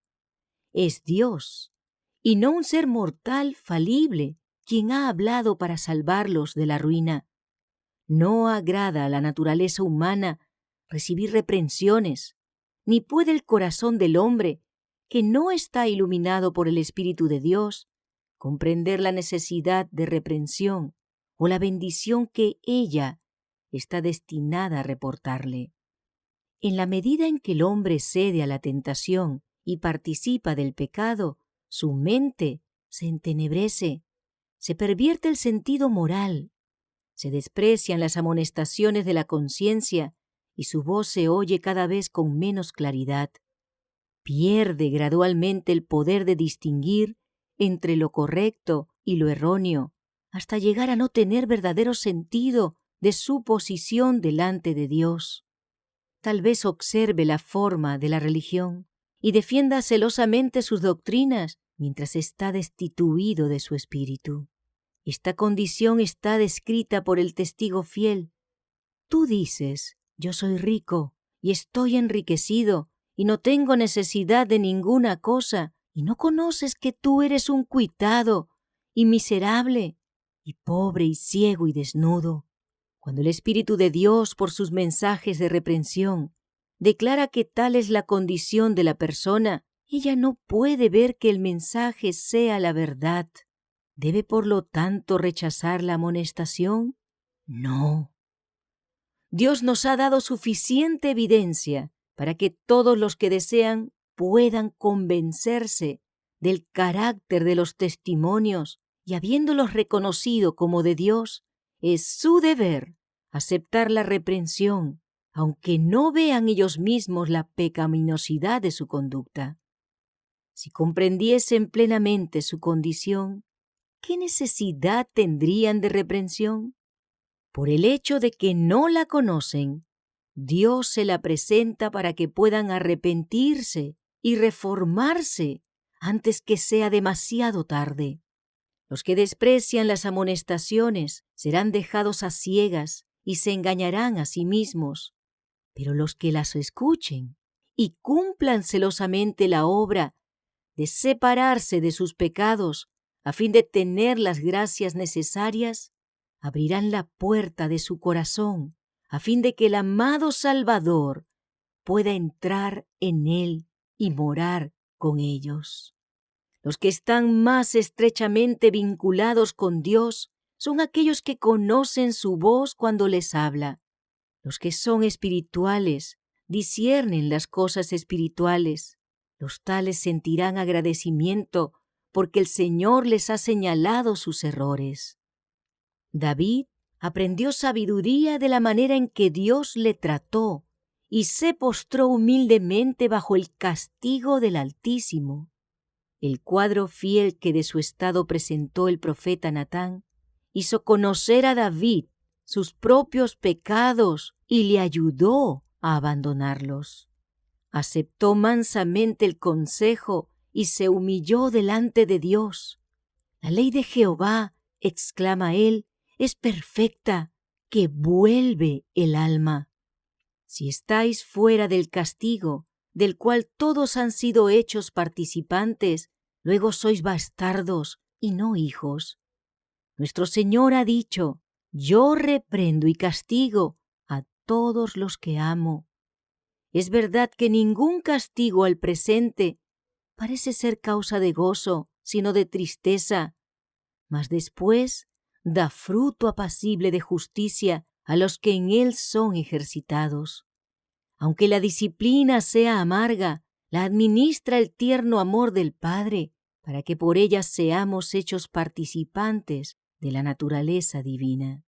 Es Dios, y no un ser mortal falible, quien ha hablado para salvarlos de la ruina. No agrada a la naturaleza humana recibir reprensiones, ni puede el corazón del hombre, que no está iluminado por el Espíritu de Dios, comprender la necesidad de reprensión o la bendición que ella está destinada a reportarle. En la medida en que el hombre cede a la tentación y participa del pecado, su mente se entenebrece, se pervierte el sentido moral, se desprecian las amonestaciones de la conciencia y su voz se oye cada vez con menos claridad. Pierde gradualmente el poder de distinguir entre lo correcto y lo erróneo, hasta llegar a no tener verdadero sentido de su posición delante de Dios. Tal vez observe la forma de la religión y defienda celosamente sus doctrinas mientras está destituido de su espíritu. Esta condición está descrita por el testigo fiel. Tú dices, yo soy rico y estoy enriquecido y no tengo necesidad de ninguna cosa, y no conoces que tú eres un cuitado y miserable y pobre y ciego y desnudo. Cuando el Espíritu de Dios, por sus mensajes de reprensión, declara que tal es la condición de la persona, ella no puede ver que el mensaje sea la verdad. ¿Debe por lo tanto rechazar la amonestación? No. Dios nos ha dado suficiente evidencia para que todos los que desean puedan convencerse del carácter de los testimonios, y habiéndolos reconocido como de Dios, es su deber aceptar la reprensión, aunque no vean ellos mismos la pecaminosidad de su conducta. Si comprendiesen plenamente su condición, ¿qué necesidad tendrían de reprensión? Por el hecho de que no la conocen, Dios se la presenta para que puedan arrepentirse y reformarse antes que sea demasiado tarde. Los que desprecian las amonestaciones serán dejados a ciegas y se engañarán a sí mismos, pero los que las escuchen y cumplan celosamente la obra de separarse de sus pecados a fin de tener las gracias necesarias, abrirán la puerta de su corazón, a fin de que el amado Salvador pueda entrar en él y morar con ellos. Los que están más estrechamente vinculados con Dios son aquellos que conocen su voz cuando les habla. Los que son espirituales disciernen las cosas espirituales. Los tales sentirán agradecimiento porque el Señor les ha señalado sus errores. David aprendió sabiduría de la manera en que Dios le trató y se postró humildemente bajo el castigo del Altísimo. El cuadro fiel que de su estado presentó el profeta Natán hizo conocer a David sus propios pecados y le ayudó a abandonarlos. Aceptó mansamente el consejo y se humilló delante de Dios. La ley de Jehová, exclama él, es perfecta, que vuelve el alma. Si estáis fuera del castigo, del cual todos han sido hechos participantes, luego sois bastardos y no hijos. Nuestro Señor ha dicho: yo reprendo y castigo a todos los que amo. Es verdad que ningún castigo al presente parece ser causa de gozo, sino de tristeza, mas después da fruto apacible de justicia a los que en él son ejercitados. Aunque la disciplina sea amarga, la administra el tierno amor del Padre, para que por ella seamos hechos participantes de la naturaleza divina.